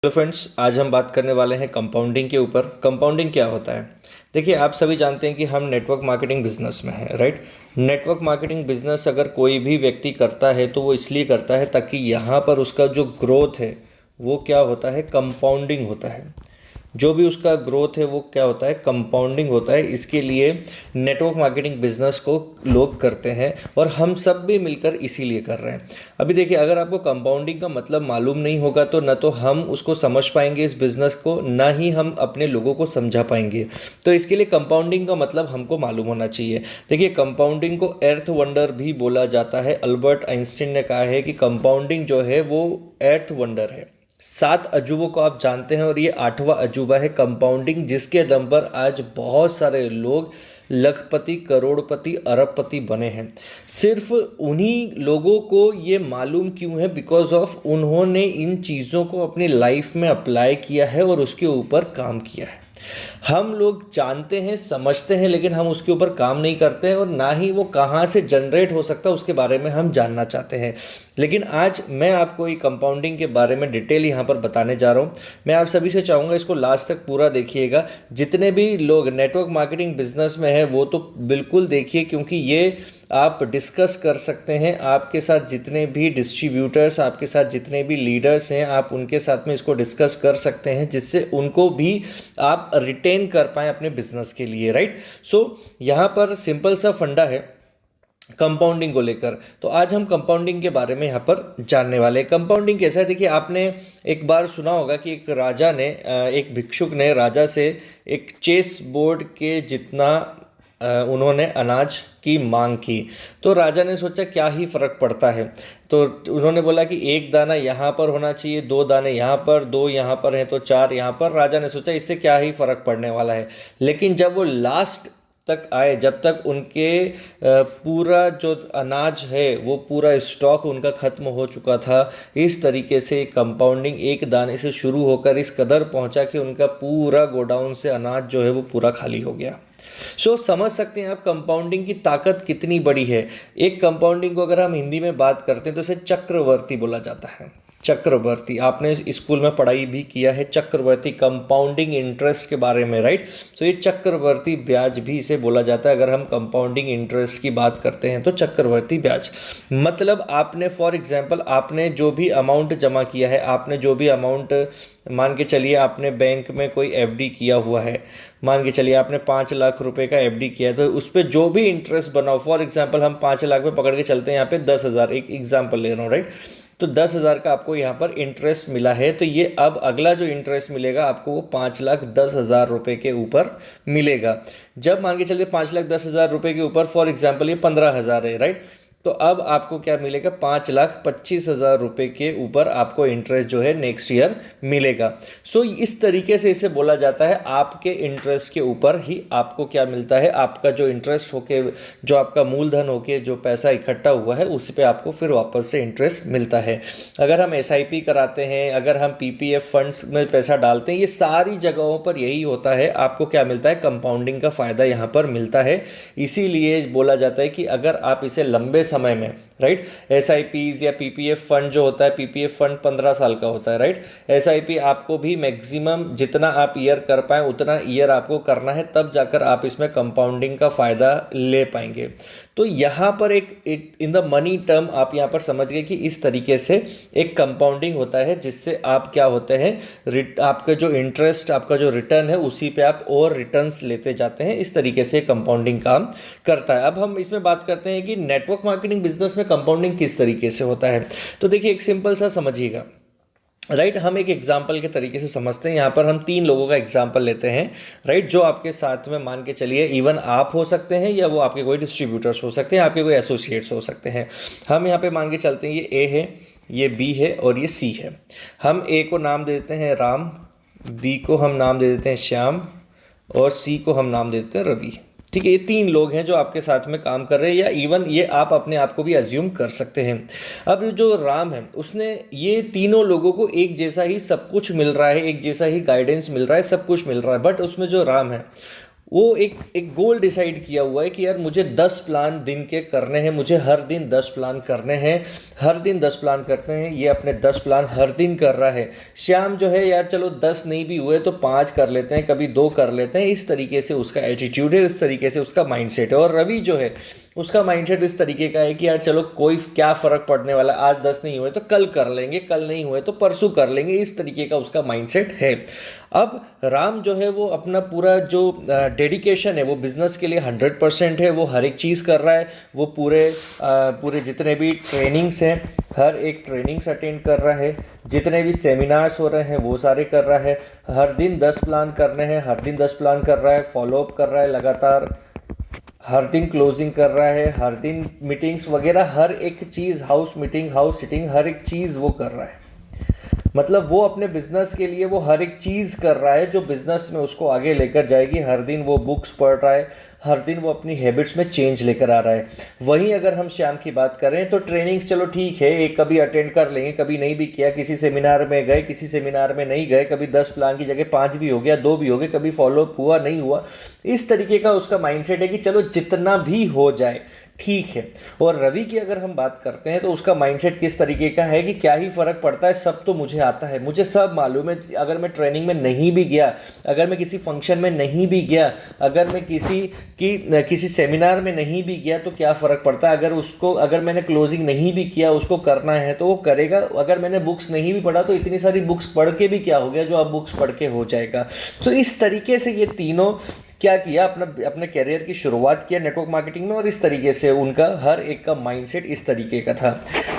Hello friends, आज हम बात करने वाले हैं कंपाउंडिंग के ऊपर। कंपाउंडिंग क्या होता है? देखिए, आप सभी जानते हैं कि हम नेटवर्क मार्केटिंग बिजनेस में हैं, राइट। नेटवर्क मार्केटिंग बिजनेस अगर कोई भी व्यक्ति करता है तो वो इसलिए करता है ताकि यहाँ पर उसका जो ग्रोथ है वो क्या होता है, कंपाउंडिंग होता है। जो भी उसका ग्रोथ है वो क्या होता है, कंपाउंडिंग होता है। इसके लिए नेटवर्क मार्केटिंग बिजनेस को लोग करते हैं और हम सब भी मिलकर इसीलिए कर रहे हैं। अभी देखिए, अगर आपको कंपाउंडिंग का मतलब मालूम नहीं होगा तो न तो हम उसको समझ पाएंगे इस बिज़नेस को, ना ही हम अपने लोगों को समझा पाएंगे। तो इसके लिए कंपाउंडिंग का मतलब हमको मालूम होना चाहिए। देखिए, कंपाउंडिंग को अर्थ वंडर भी बोला जाता है। अल्बर्ट आइंस्टीन ने कहा है कि कंपाउंडिंग जो है वो अर्थ वंडर है। 7 अजूबों को आप जानते हैं और ये 8वां अजूबा है कंपाउंडिंग, जिसके दम पर आज बहुत सारे लोग लखपति, करोड़पति, अरबपति बने हैं। सिर्फ उन्हीं लोगों को ये मालूम क्यों है? बिकॉज ऑफ उन्होंने इन चीज़ों को अपनी लाइफ में अप्लाई किया है और उसके ऊपर काम किया है। हम लोग जानते हैं, समझते हैं, लेकिन हम उसके ऊपर काम नहीं करते हैं और ना ही वो कहाँ से जनरेट हो सकता है उसके बारे में हम जानना चाहते हैं। लेकिन आज मैं आपको ये कंपाउंडिंग के बारे में डिटेल यहाँ पर बताने जा रहा हूँ। मैं आप सभी से चाहूँगा इसको लास्ट तक पूरा देखिएगा। जितने भी लोग नेटवर्क मार्केटिंग बिजनेस में हैं वो तो बिल्कुल देखिए, क्योंकि ये आप डिस्कस कर सकते हैं। आपके साथ जितने भी डिस्ट्रीब्यूटर्स, आपके साथ जितने भी लीडर्स हैं, आप उनके साथ में इसको डिस्कस कर सकते हैं, जिससे उनको भी आप रिटेन कर पाएँ अपने बिजनेस के लिए, राइट। सो यहाँ पर सिंपल सा फंडा है कंपाउंडिंग को लेकर। तो आज हम कंपाउंडिंग के बारे में यहाँ पर जानने वाले हैं। कंपाउंडिंग कैसा है? देखिए, आपने एक बार सुना होगा कि एक राजा ने, एक भिक्षुक ने राजा से एक चेस बोर्ड के जितना उन्होंने अनाज की मांग की। तो राजा ने सोचा क्या ही फ़र्क पड़ता है। तो उन्होंने बोला कि एक दाना यहाँ पर होना चाहिए, 2 दाने यहाँ पर, 2 यहाँ पर हैं तो 4 यहाँ पर। राजा ने सोचा इससे क्या ही फ़र्क पड़ने वाला है। लेकिन जब वो लास्ट तक आए, जब तक उनके पूरा जो अनाज है वो पूरा स्टॉक उनका ख़त्म हो चुका था, इस तरीके से कंपाउंडिंग एक दाने से शुरू होकर इस कदर पहुंचा कि उनका पूरा गोडाउन से अनाज जो है वो पूरा खाली हो गया। समझ सकते हैं आप कंपाउंडिंग की ताकत कितनी बड़ी है। एक कंपाउंडिंग को अगर हम हिंदी में बात करते हैं तो इसे चक्रवर्ती बोला जाता है। चक्रवर्ती, आपने स्कूल में पढ़ाई भी किया है चक्रवर्ती कंपाउंडिंग इंटरेस्ट के बारे में, राइट। तो ये चक्रवर्ती ब्याज भी इसे बोला जाता है। अगर हम कंपाउंडिंग इंटरेस्ट की बात करते हैं तो चक्रवर्ती ब्याज मतलब आपने, फॉर एग्जांपल, आपने जो भी अमाउंट जमा किया है, आपने जो भी अमाउंट, मान के चलिए आपने बैंक में कोई एफडी किया हुआ है, मान के चलिए आपने 5 लाख रुपए का एफडी किया है, तो उस पर जो भी इंटरेस्ट बनाओ, फॉर एग्जांपल हम 5 लाख पे पकड़ के चलते हैं, यहाँ पे 10,000, एक एग्जांपल ले रहा हूँ, राइट। तो 10,000 का आपको यहाँ पर इंटरेस्ट मिला है। तो ये अब अगला जो इंटरेस्ट मिलेगा आपको वो 5,10,000 रुपये के ऊपर मिलेगा। जब मान के चलिए 5,10,000 रुपये के ऊपर, फॉर एग्जांपल ये 15,000 है, राइट। तो अब आपको क्या मिलेगा? 5,25,000 रुपये के ऊपर आपको इंटरेस्ट जो है नेक्स्ट ईयर मिलेगा। इस तरीके से इसे बोला जाता है, आपके इंटरेस्ट के ऊपर ही आपको क्या मिलता है, आपका जो इंटरेस्ट होके, जो आपका मूलधन होके जो पैसा इकट्ठा हुआ है उस पे आपको फिर वापस से इंटरेस्ट मिलता है। अगर हम एसआईपी कराते हैं, अगर हम पीपीएफ फंड्स में पैसा डालते हैं, ये सारी जगहों पर यही होता है। आपको क्या मिलता है? कंपाउंडिंग का फ़ायदा यहाँ पर मिलता है। इसीलिए बोला जाता है कि अगर आप इसे लंबे समय में, राइट, एसआईपीज या पीपीएफ फंड जो होता है, पीपीएफ फंड 15 साल का होता है, राइट। एसआईपी आपको भी मैक्सिमम जितना आप ईयर कर पाएँ उतना ईयर आपको करना है, तब जाकर आप इसमें कंपाउंडिंग का फ़ायदा ले पाएंगे। तो यहाँ पर एक इन द मनी टर्म आप यहाँ पर समझ गए कि इस तरीके से एक कंपाउंडिंग होता है, जिससे आप क्या होते हैं, आपका जो इंटरेस्ट, आपका जो रिटर्न है उसी पे आप और रिटर्न्स लेते जाते हैं। इस तरीके से कंपाउंडिंग काम करता है। अब हम इसमें बात करते हैं कि नेटवर्क मार्केटिंग बिजनेस में कंपाउंडिंग किस तरीके से होता है। तो देखिए, एक सिंपल सा समझिएगा, राइट। हम एक एग्जाम्पल के तरीके से समझते हैं। यहाँ पर हम 3 लोगों का एग्जाम्पल लेते हैं, राइट, जो आपके साथ में, मान के चलिए इवन आप हो सकते हैं या वो आपके कोई डिस्ट्रीब्यूटर्स हो सकते हैं, आपके कोई एसोसिएट्स हो सकते हैं। हम यहाँ पे मान के चलते हैं ये ए है, ये बी है और ये सी है। हम ए को नाम दे देते हैं राम, बी को हम नाम दे देते हैं श्याम और सी को हम नाम दे देते हैं रवि। ठीक है, ये 3 लोग हैं जो आपके साथ में काम कर रहे हैं, या इवन ये आप अपने आप को भी अज्यूम कर सकते हैं। अब जो राम है, उसने ये तीनों लोगों को एक जैसा ही सब कुछ मिल रहा है, एक जैसा ही गाइडेंस मिल रहा है, सब कुछ मिल रहा है, बट उसमें जो राम है वो एक गोल डिसाइड किया हुआ है कि यार मुझे 10 प्लान दिन के करने हैं, मुझे हर दिन 10 प्लान करने हैं, हर दिन 10 प्लान करते हैं। ये अपने 10 प्लान हर दिन कर रहा है। श्याम जो है यार चलो 10 नहीं भी हुए तो 5 कर लेते हैं, कभी 2 कर लेते हैं। इस तरीके से उसका एटीट्यूड है, इस तरीके से उसका माइंडसेट है। और रवि जो है उसका माइंडसेट इस तरीके का है कि यार चलो कोई क्या फ़र्क पड़ने वाला, आज 10 नहीं हुए तो कल कर लेंगे, कल नहीं हुए तो परसों कर लेंगे। इस तरीके का उसका माइंडसेट है। अब राम जो है वो अपना पूरा जो डेडिकेशन है वो बिज़नेस के लिए 100% है। वो हर एक चीज़ कर रहा है। वो पूरे जितने भी ट्रेनिंग्स हैं, हर एक ट्रेनिंग्स अटेंड कर रहा है। जितने भी सेमिनार्स हो रहे हैं वो सारे कर रहा है। हर दिन 10 प्लान करने हैं, हर दिन 10 प्लान कर रहा है। फॉलोअप कर रहा है लगातार, हर दिन क्लोजिंग कर रहा है, हर दिन मीटिंग्स वगैरह, हर एक चीज़, हाउस मीटिंग, हाउस सिटिंग, हर एक चीज़ वो कर रहा है। मतलब वो अपने बिजनेस के लिए वो हर एक चीज़ कर रहा है जो बिजनेस में उसको आगे लेकर जाएगी। हर दिन वो बुक्स पढ़ रहा है, हर दिन वो अपनी हैबिट्स में चेंज लेकर आ रहा है। वहीं अगर हम श्याम की बात करें तो ट्रेनिंग्स चलो ठीक है, एक कभी अटेंड कर लेंगे, कभी नहीं भी किया, किसी सेमिनार में गए, किसी सेमिनार में नहीं गए, कभी 10 प्लान की जगह 5 भी हो गया, 2 भी हो गए, कभी फॉलोअप हुआ नहीं हुआ। इस तरीके का उसका माइंडसेट है कि चलो जितना भी हो जाए ठीक है। और रवि की अगर हम बात करते हैं तो उसका माइंडसेट किस तरीके का है कि क्या ही फ़र्क पड़ता है, सब तो मुझे आता है, मुझे सब मालूम है। अगर मैं ट्रेनिंग में नहीं भी गया, अगर मैं किसी फंक्शन में नहीं भी गया, अगर मैं किसी सेमिनार में नहीं भी गया तो क्या फ़र्क पड़ता है। अगर मैंने क्लोजिंग नहीं भी किया, उसको करना है तो वो करेगा। अगर मैंने बुक्स नहीं भी पढ़ा तो इतनी सारी बुक्स पढ़ के भी क्या हो गया, जो अब बुक्स पढ़ के हो जाएगा। तो इस तरीके से ये तीनों क्या किया, अपने करियर की शुरुआत किया नेटवर्क मार्केटिंग में। और इस तरीके से उनका हर एक का माइंडसेट इस तरीके का था।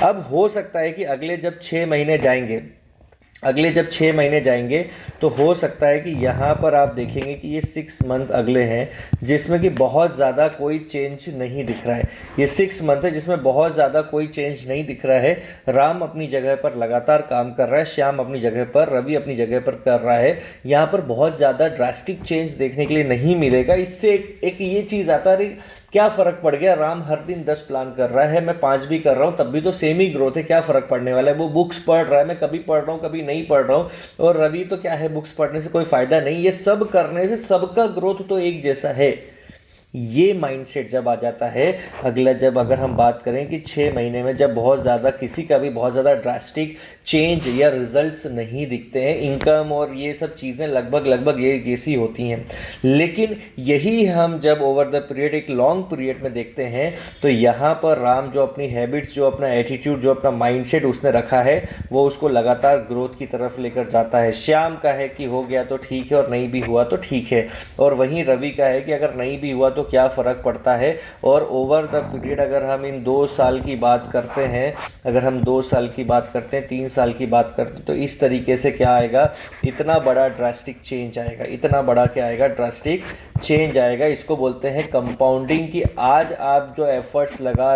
अब हो सकता है कि अगले जब 6 महीने जाएंगे तो हो सकता है कि यहाँ पर आप देखेंगे कि ये 6 मंथ अगले हैं जिसमें कि बहुत ज़्यादा कोई चेंज नहीं दिख रहा है। ये 6 मंथ है जिसमें बहुत ज़्यादा कोई चेंज नहीं दिख रहा है। राम अपनी जगह पर लगातार काम कर रहा है, श्याम अपनी जगह पर, रवि अपनी जगह पर कर रहा है। यहाँ पर बहुत ज़्यादा ड्रास्टिक चेंज देखने के लिए नहीं मिलेगा। इससे एक ये चीज़ आता है, क्या फ़र्क पड़ गया, राम हर दिन 10 प्लान कर रहा है, मैं 5 भी कर रहा हूँ, तब भी तो सेम ही ग्रोथ है, क्या फ़र्क पड़ने वाला है। वो बुक्स पढ़ रहा है, मैं कभी पढ़ रहा हूँ कभी नहीं पढ़ रहा हूँ। और रवि तो क्या है, बुक्स पढ़ने से कोई फ़ायदा नहीं, ये सब करने से सबका ग्रोथ तो एक जैसा है। ये माइंडसेट जब आ जाता है अगर हम बात करें कि 6 महीने में जब बहुत ज़्यादा किसी का भी बहुत ज़्यादा ड्रास्टिक चेंज या रिजल्ट्स नहीं दिखते हैं, इनकम और ये सब चीज़ें लगभग ये जैसी होती हैं, लेकिन यही हम जब ओवर द पीरियड, एक लॉन्ग पीरियड में देखते हैं तो यहाँ पर राम जो अपनी हैबिट्स, जो अपना एटीट्यूड, जो अपना माइंडसेट उसने रखा है, वो उसको लगातार ग्रोथ की तरफ लेकर जाता है। श्याम का है कि हो गया तो ठीक है और नहीं भी हुआ तो ठीक है। और वहीं रवि का है कि अगर नहीं भी हुआ तो क्या फ़र्क पड़ता है। और ओवर द पीरियड अगर हम इन 2 साल की बात करते हैं, अगर हम 2 साल की बात करते हैं, 3 साल की बात करते हैं, तो इस तरीके से क्या आएगा, इतना बड़ा ड्रास्टिक चेंज आएगा, इतना बड़ा क्या आएगा, ड्रास्टिक चेंज आएगा। इसको बोलते हैं कंपाउंडिंग। कि आज आप जो एफर्ट्स लगा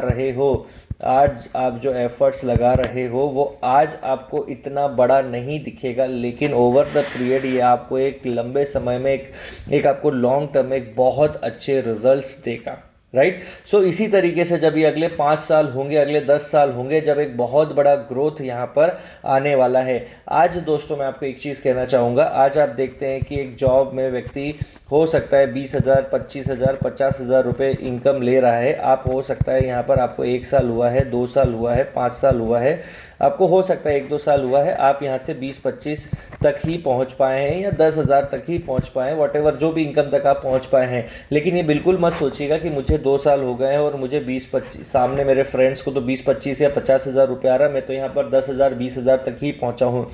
रहे हो वो आज आपको इतना बड़ा नहीं दिखेगा, लेकिन ओवर द पीरियड ये आपको एक लंबे समय में एक आपको लॉन्ग टर्म में एक बहुत अच्छे रिजल्ट्स देगा। राइट। सो इसी तरीके से जब ये अगले 5 साल होंगे, अगले 10 साल होंगे, जब एक बहुत बड़ा ग्रोथ यहाँ पर आने वाला है। आज दोस्तों मैं आपको एक चीज़ कहना चाहूँगा, आज आप देखते हैं कि एक जॉब में व्यक्ति हो सकता है 20,000, 25,000, 50,000 रुपये इनकम ले रहा है। आप हो सकता है यहाँ पर आपको 1 साल हुआ है, 2 साल हुआ है, 5 साल हुआ है, आपको हो सकता है 1-2 साल हुआ है, आप यहाँ से 20-25 तक ही पहुँच पाए हैं या 10,000 तक ही पहुँच पाए हैं, वॉटेवर जो भी इनकम तक आप पहुँच पाए हैं। लेकिन ये बिल्कुल मत सोचिएगा कि मुझे 2 साल हो गए हैं और मुझे 20-25, सामने मेरे फ्रेंड्स को तो 20-25 या 50,000 रुपये आ रहा है, मैं तो यहाँ पर 10,000, 20,000 तक ही पहुँचा हूँ।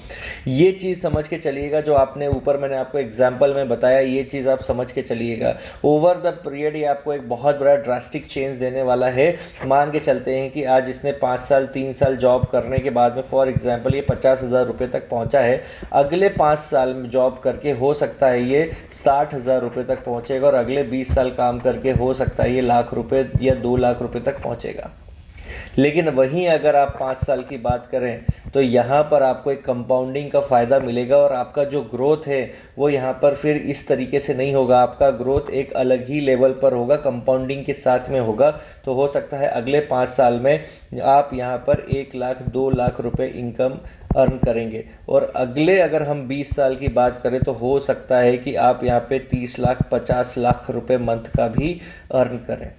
ये चीज़ समझ के चलिएगा, जो आपने ऊपर मैंने आपको एग्जाम्पल में बताया, ये चीज़ आप समझ के चलिएगा। ओवर द पीरियड ये आपको एक बहुत बड़ा ड्रास्टिक चेंज देने वाला है। मान के चलते हैं कि आज इसने 5 साल 3 साल जॉब करने के बाद में फॉर एग्जांपल ये 50,000 रुपये तक पहुंचा है, अगले 5 साल में जॉब करके हो सकता है ये 60,000 रुपये तक पहुंचेगा, और अगले 20 साल काम करके हो सकता है ये लाख रुपये या 2 लाख रुपये तक पहुंचेगा। लेकिन वहीं अगर आप 5 साल की बात करें तो यहाँ पर आपको एक कंपाउंडिंग का फ़ायदा मिलेगा, और आपका जो ग्रोथ है वो यहाँ पर फिर इस तरीके से नहीं होगा, आपका ग्रोथ एक अलग ही लेवल पर होगा, कंपाउंडिंग के साथ में होगा। तो हो सकता है अगले 5 साल में आप यहाँ पर 1 लाख 2 लाख रुपए इनकम अर्न करेंगे। और अगले अगर हम 20 साल की बात करें तो हो सकता है कि आप यहाँ पे 30 लाख 50 लाख रुपए मंथ का भी अर्न करें।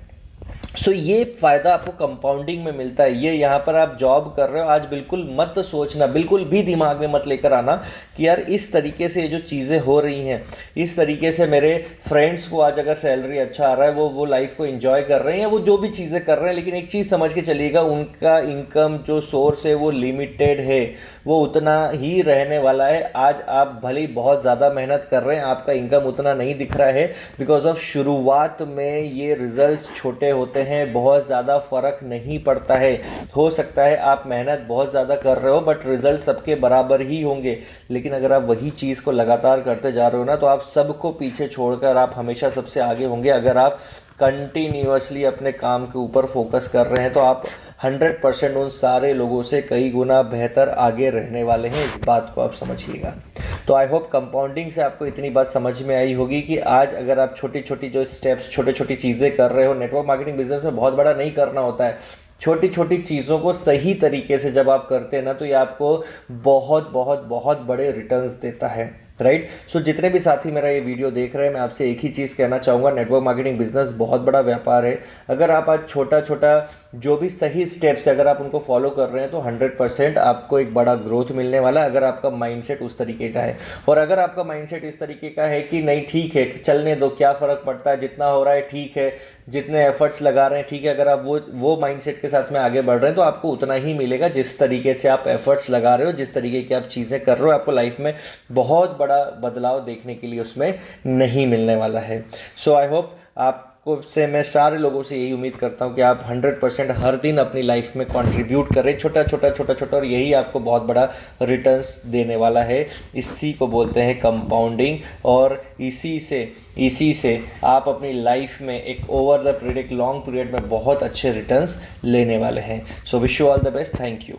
सो ये फ़ायदा आपको कंपाउंडिंग में मिलता है। ये यहाँ पर आप जॉब कर रहे हो, आज बिल्कुल मत सोचना, बिल्कुल भी दिमाग में मत लेकर आना कि यार इस तरीके से ये जो चीज़ें हो रही हैं, इस तरीके से मेरे फ्रेंड्स को आज अगर सैलरी अच्छा आ रहा है, वो लाइफ को एंजॉय कर रहे हैं या वो जो भी चीज़ें कर रहे हैं, लेकिन एक चीज़ समझ के चलिएगा, उनका इनकम जो सोर्स है वो लिमिटेड है, वो उतना ही रहने वाला है। आज आप भले ही बहुत ज़्यादा मेहनत कर रहे हैं, आपका इनकम उतना नहीं दिख रहा है, बिकॉज ऑफ शुरुआत में ये रिजल्ट्स छोटे होते हैं, बहुत ज़्यादा फर्क नहीं पड़ता है। हो सकता है आप मेहनत बहुत ज़्यादा कर रहे हो बट रिजल्ट सबके बराबर ही होंगे, लेकिन अगर आप वही चीज़ को लगातार करते जा रहे हो ना, तो आप सबको पीछे छोड़कर आप हमेशा सबसे आगे होंगे। अगर आप कंटिन्यूअसली अपने काम के ऊपर फोकस कर रहे हैं तो आप 100% उन सारे लोगों से कई गुना बेहतर आगे रहने वाले हैं। इस बात को आप समझिएगा। तो आई होप कंपाउंडिंग से आपको इतनी बात समझ में आई होगी कि आज अगर आप छोटी छोटी जो स्टेप्स, छोटी छोटी चीज़ें कर रहे हो, नेटवर्क मार्केटिंग बिजनेस में बहुत बड़ा नहीं करना होता है, छोटी छोटी चीज़ों को सही तरीके से जब आप करते हैं ना, तो ये आपको बहुत बहुत बहुत बड़े रिटर्न्स देता है, राइट। सो जितने भी साथी मेरा ये वीडियो देख रहे हैं, मैं आपसे एक ही चीज़ कहना चाहूँगा, नेटवर्क मार्केटिंग बिजनेस बहुत बड़ा व्यापार है। अगर आप आज छोटा छोटा जो भी सही स्टेप्स है अगर आप उनको फॉलो कर रहे हैं तो 100% आपको एक बड़ा ग्रोथ मिलने वाला है, अगर आपका माइंडसेट उस तरीके का है। और अगर आपका माइंडसेट इस तरीके का है कि नहीं ठीक है, चलने दो, क्या फ़र्क पड़ता है, जितना हो रहा है ठीक है, जितने एफर्ट्स लगा रहे हैं ठीक है, अगर आप वो माइंडसेट के साथ में आगे बढ़ रहे हैं तो आपको उतना ही मिलेगा जिस तरीके से आप एफर्ट्स लगा रहे हो, जिस तरीके की आप चीज़ें कर रहे हो। आपको लाइफ में बहुत बड़ा बदलाव देखने के लिए उसमें नहीं मिलने वाला है। सो आई होप आपको से मैं सारे लोगों से यही उम्मीद करता हूँ कि आप 100% हर दिन अपनी लाइफ में कंट्रीब्यूट करें, छोटा छोटा छोटा छोटा, और यही आपको बहुत बड़ा रिटर्न्स देने वाला है। इसी को बोलते हैं कंपाउंडिंग, और इसी से आप अपनी लाइफ में एक ओवर द पीरियड, एक लॉन्ग पीरियड में बहुत अच्छे रिटर्न्स लेने वाले हैं। So wish you all the best. Thank you.